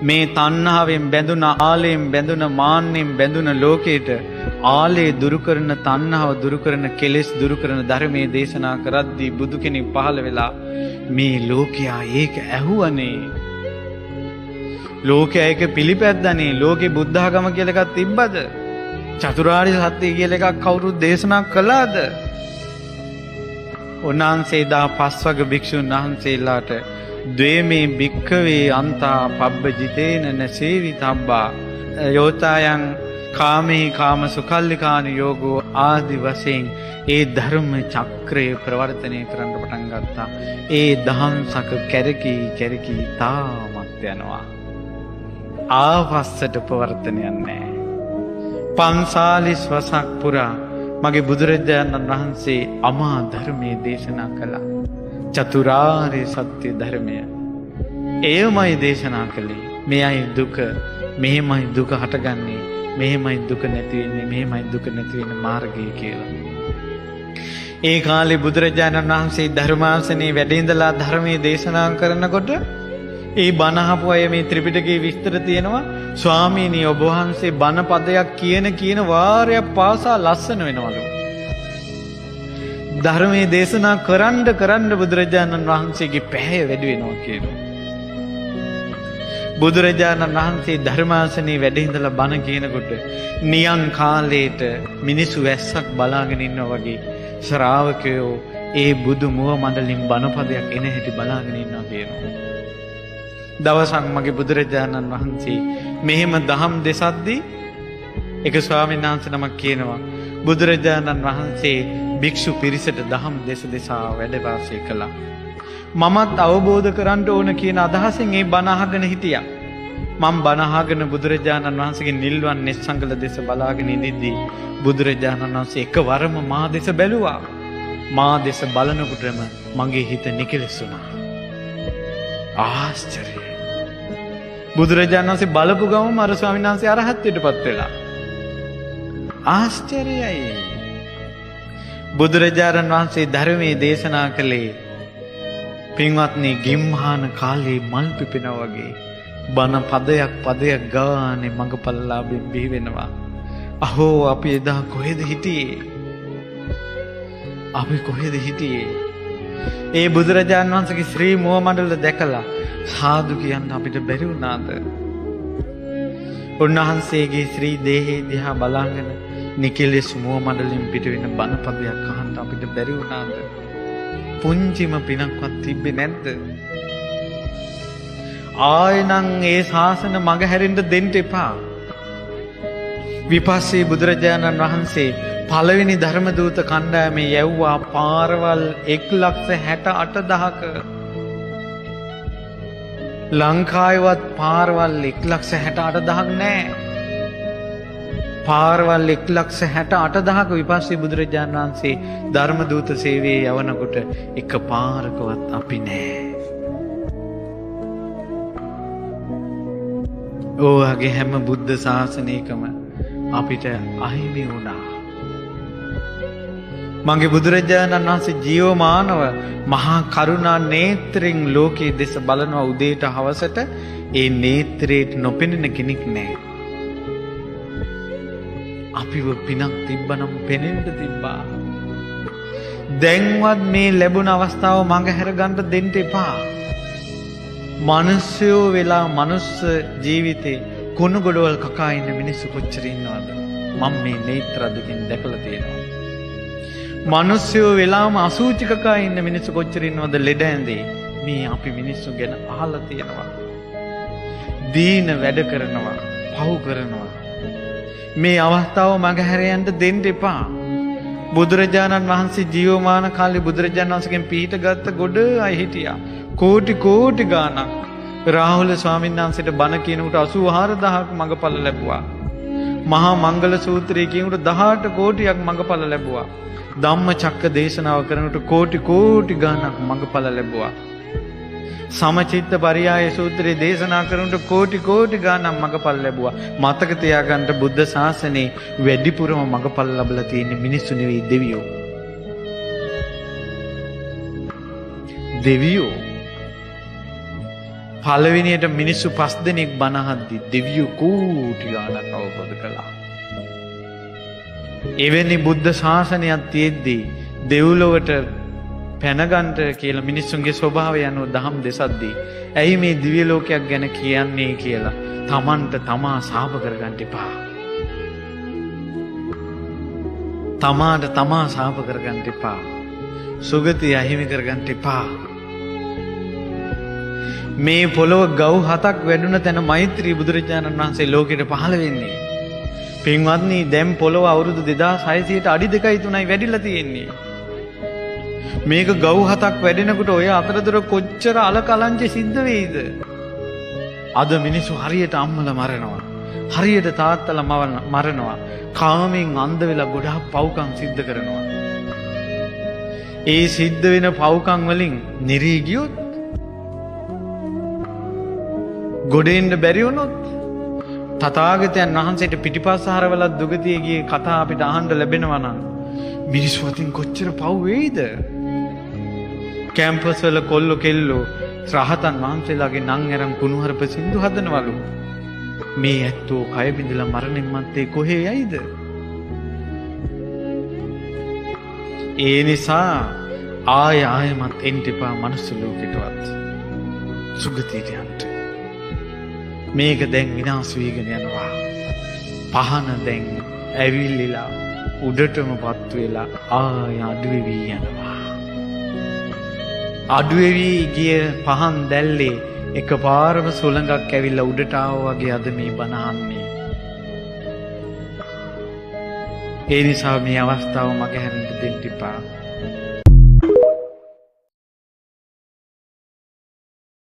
මේ තණ්හාවෙන් බැඳුන ආලයෙන් බැඳුන මාන්නෙන් බැඳුන ලෝකයට ආලේ දුරු කරන තණ්හාව දුරු කරන කෙලෙස් දුරු කරන ධර්මයේ දේශනා කරද්දී බුදු කෙනෙක් පහළ වෙලා මේ ලෝකයා ඒක ඇහුවනේ. ලෝකයා ඒක පිළිපැද්දනේ. ලෝකේ බුද්ධ ආගම කියලා එකක් තිබ්බද? චතුරාර්ය සත්‍ය කියලා එකක් කවුරුත් දේශනා කළාද? උන්වහන්සේ 15 වග භික්ෂුන් වහන්සේලාට ද්වේමේ භික්ඛවේ අන්තා පබ්බජිතේන නසේවිතබ්බා යෝතායන් කාමේ කාම සුකල්ලිකාන යෝගෝ ආදි වශයෙන් ඒ ධර්ම චක්‍රය ප්‍රවර්තනය කරන්න පටන් ගත්තා. ඒ දහම්සක කැරකී කැරකී තාමත් යනවා. ආවස්සට ප්‍රවර්තනයක් නැහැ. 45 වසක් පුරා මගේ බුදුරජාණන් වහන්සේ අමා ධර්මයේ දේශනා කළා. චතුරාර්ය සත්‍ය ධර්මය. එයමයි දේශනා කළේ. මෙයයි දුක, මෙහෙමයි දුක හටගන්නේ, මෙහෙමයි දුක නැති වෙන්නේ, මෙහෙමයි දුක නැති වෙන මාර්ගය කියලා. ඒ කාලේ බුදුරජාණන් වහන්සේ ධර්මාසනේ වැඩ ඉඳලා ධර්මයේ දේශනා කරනකොට ඒ බණ අහපු අය මේ ත්‍රිපිටකයේ විස්තර තියෙනවා. ස්වාමීනි ඔබ වහන්සේ බණ පදයක් කියන වාරයක් පාසා ලස්සන වෙනවලු. ධර්මයේ දේශනා කරන්න බුදුරජාණන් වහන්සේගේ පැහැ වැඩි වෙනවා කියනවා. බුදුරජාණන් වහන්සේ ධර්මාසනේ වැඩ ඉඳලා බණ කියනකොට නියං කාලේට මිනිසු වැස්සක් බලාගෙන ඉන්නවා වගේ ශ්‍රාවකයෝ ඒ බුදු මුව මණ්ඩලින් බණ පදයක් එන හැටි බලාගෙන ඉන්නවා කියනවා. දවසක් මගේ බුදුරජාණන් වහන්සේ මෙහෙම දහම් දෙසද්දී එක ස්වාමීන් වහන්සේ නමක් කියනවා බුදුරජාණන් වහන්සේ භික්ෂු පිරිසට දහම් දෙසා වැඩ වාසය කළා. මමත් අවබෝධ කරන්න ඕන කියන අදහසෙන් ඒ බණ අහගෙන හිටියා. මම බණ අහගෙන බුදුරජාණන් වහන්සේගේ නිල්වන් නිස්සංගල දෙස බලාගෙන ඉඳිද්දී බුදුරජාණන් වහන්සේ එකවරම මා දෙස බැලුවා. මා දෙස බලනකොටම මගේ හිත නිකලෙසුණා. ආශ්චර්යයි. බුදුරජාණන් වහන්සේ බලපු ගමම අර ස්වාමීන් වහන්සේ අරහත්ත්වයටපත් වෙලා. ආශ්චර්යයි. බුදුරජාණන් වහන්සේ ධර්මයේ දේශනා කළේ පින්වත්නි ගිම්හාන කාලේ මල් පිපෙනා වගේ බණ පදයක් ගානේ මඟපල්ලාභෙන් බිහි වෙනවා. අහෝ අපි එදා කොහෙද හිටියේ? අපි කොහෙද හිටියේ? ඒ බුදුරජාණන් වහන්සේගේ ශ්‍රී මුව මණ්ඩල දැකලා සාදු කියන්න අපිට බැරි වුණාද? උන්වහන්සේගේ ශ්‍රී දේහය දිහා බලාගෙන නිකලෙස් මුව මණ්ඩලින් පිට වෙන බණ පදයක් අහන්න අපිට බැරි වුණාද? පුංචිම පිනක්වත් තිබ්බේ නැද්ද? ආයෙනම් ඒ ශාසන මග හැරෙන්න දෙන්න එපා. විපස්සී බුදුරජාණන් වහන්සේ පළවෙනි ධර්ම දූත කණ්ඩායමේ යැව්වා පාරවල් 1,68,000ක. ලංකාවේවත් පාරවල් 1,68,000ක් නැහැ. පාරවල් 1,68,000ක විපස්සී බුදුරජාණන් වහන්සේ ධර්ම දූත සේවයේ යවනකොට එක පාරකවත් අපි නැහැ. ඕවගේ හැම බුද්ධ ශාසනයකම අපිට අහිමි වුණා. මගේ බුදුරජාණන් වහන්සේ ජීවමානව මහා කරුණා නේත්‍රෙන් ලෝකයේ දෙස බලනවා උදේට හවසට. ඒ නේත්‍රයට නොපෙනෙන කෙනෙක් නැහැ. අපිව පිනක් තිබ්බනම් පෙනෙන්න තිබ්බා. දැන්වත් මේ ලැබුණ අවස්ථාව මඟ හැරගන්න දෙන්න එපා. මිනිස්සුયો වෙලා මනුස්ස ජීවිතේ කුණු ගොඩවල් කකා ඉන්න මිනිස්සු කොච්චර ඉන්නවද? මම මේ නේත්‍ර දෙකෙන් දැකලා තියෙනවා. මිනිස්සුયો වෙලාම අසුචි කකා ඉන්න මිනිස්සු කොච්චර ඉන්නවද ලෙඩ ඇඳේ? මේ අපි මිනිස්සු ගැන අහලා තියෙනවා. දීන වැඩ කරනවා, පව් කරනවා. මේ අවස්ථාව මගහැර යන්න දෙන්න එපා. බුදුරජාණන් වහන්සේ ජීවමාන කාලේ බුදුරජාණන් වහන්සේගෙන් පිහිට ගත්ත ගොඩ අය හිටියා. කෝටි ගාණක්. රාහුල ස්වාමීන් වහන්සේට බණ කියනකොට 84000ක් මඟපල ලැබුවා. මහා මංගල සූත්‍රයේ කියනකොට 18 කෝටියක් මඟපල ලැබුවා. ධම්මචක්ක දේශනාව කරනකොට කෝටි ගාණක් මඟපල ලැබුවා. සමචිත්ත පරියාය සූත්‍රයේ දේශනා කරනකොට කෝටි ගාණක් මඟපල් ලැබුවා. මතක තියාගන්න බුද්ධ ශාසනයේ වැඩිපුරම මඟපල් ලැබලා තියෙන මිනිස්සු නෙවෙයි දෙවියෝ. දෙවියෝ පළවෙනියට මිනිස්සු 5 දෙනෙක් බණහද්දි දෙවියෝ කෝටි ගාණක් අවබෝධ කළා. එවැනි බුද්ධ ශාසනයක් තියෙද්දී දෙව්ලොවට පැනගන්ට කියලා මිනිස්සුන්ගේ ස්වභාවය අනුව දහම් දෙසද්දී ඇයි මේ දිව්‍ය ලෝකයක් ගැන කියන්නේ කියලා තමන්ට තමා සාප කරගන්න එපා. තමාට තමා සාප කරගන්න එපා. සුගතිය අහිමි කරගන්න එපා. මේ පොළොව ගව් 7ක් වැඩුණ තැන මෛත්‍රී බුදුරජාණන් වහන්සේ ලෝකෙට පහළ වෙන්නේ. පින්වත්නි දැන් පොළොව අවුරුදු 2600ට අඩි 2.3යි වැඩිලා තියෙන්නේ. මේක ගව් 7ක් වැඩෙනකොට ඔය අතරතුර කොච්චර අලකලංචි සිද්ධ වෙයිද? අද මිනිස්සු හරියට අම්මලා මරනවා. හරියට තාත්තලා මරනවා. කාමෙන් අන්ධ වෙලා ගොඩාක් පව්කම් සිද්ධ කරනවා. ඒ සිද්ධ වෙන පව්කම් වලින් නිරී ගියොත් ගොඩෙන්න බැරි වුණොත් තථාගතයන් වහන්සේට පිටිපස්ස හරවලා දුගතිය ගියේ කතා අපිට අහන්න ලැබෙනවා නම් මිනිස්සු අතින් කොච්චර පව් වෙයිද? කැම්පස් වල කොල්ලෝ කෙල්ලෝ රහතන් වහන්සේලාගේ නම් අරන් කුණුහරුප සින්දු හදනවලු. මේ ඇත්තෝ කය බිඳලා මරණින් මත්තේ කොහේ යයිද? ඒ නිසා ආයමත් එන්න එපා මනුස්ස ලෝකෙටවත්. සුගතියට යන්න. මේක දැන් විනාශ වීගෙන යනවා. පහන දැන් ඇවිල්ලිලා උඩටමපත් වෙලා ආය අඩුවෙවි යනවා. අඩුවෙවි ගිය පහන් දැල්ලේ එකපාරම සුළඟක් ඇවිල්ලා උඩට ආවා වගේ අද මේ බණ අහන්නේ. ඒ නිසා මේ අවස්ථාව මගේ හැරෙන්න දෙන්න එපා.